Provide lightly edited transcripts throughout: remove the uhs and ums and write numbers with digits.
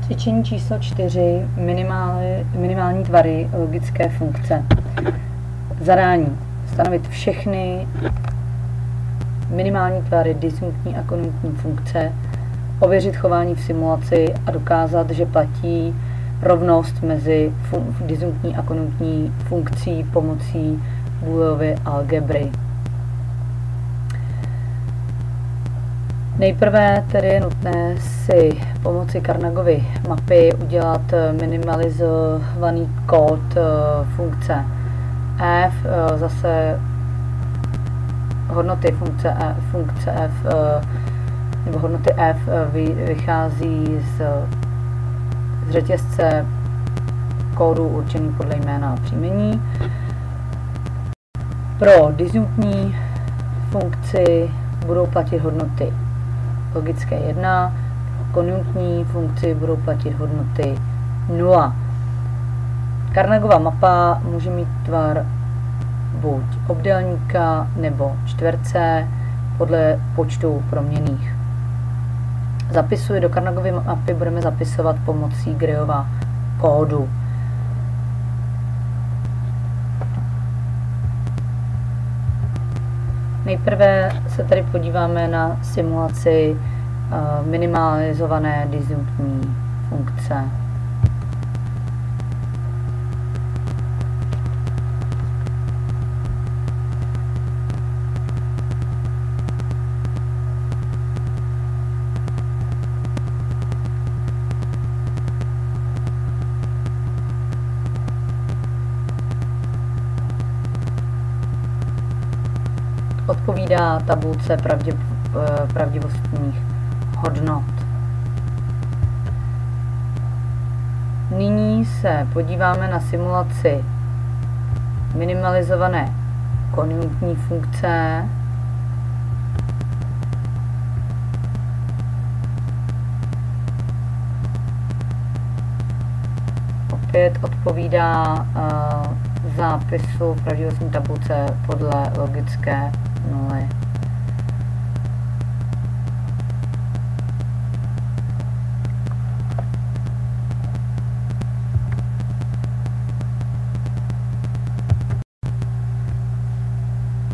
Cvičení číslo 4. Minimální tvary logické funkce. Zadání. Stanovit všechny minimální tvary disjunktní a konjunktní funkce, ověřit chování v simulaci a dokázat, že platí rovnost mezi disjunktní a konjunktní funkcí pomocí Booleovy algebry. Nejprve tedy je nutné si pomocí Carnagovy mapy udělat minimalizovaný kód funkce f, zase hodnoty funkce f nebo hodnoty f vychází z řetězce kódu určený podle jména a příjmení. Pro disjunktní funkci budou platit hodnoty logické 1, konjunktní funkci budou platit hodnoty 0. Carnagova mapa může mít tvar buď obdélníka nebo čtverce podle počtu proměnných. Zapisuji do Carnagovy mapy, budeme zapisovat pomocí Grayova kódu. Nejprve se tady podíváme na simulaci minimalizované disjunktní funkce. Odpovídá tabulce pravdivostních hodnot. Nyní se podíváme na simulaci minimalizované konjunktní funkce. Opět odpovídá zápisu pravdivostní tabulce podle logické nuly.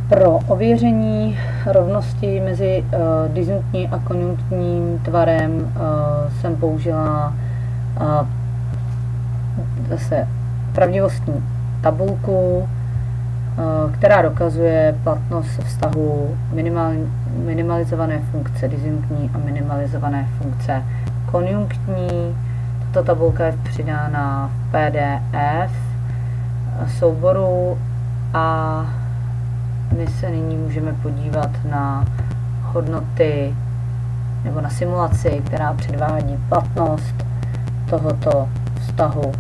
Pro ověření rovnosti mezi disjunktním a konjunktním tvarem jsem použila zase pravdivostní tabulku, která dokazuje platnost vztahu minimalizované funkce disjunktní a minimalizované funkce konjunktní. Tato tabulka je přidána v PDF souboru a my se nyní můžeme podívat na hodnoty nebo na simulaci, která předvádí platnost tohoto vztahu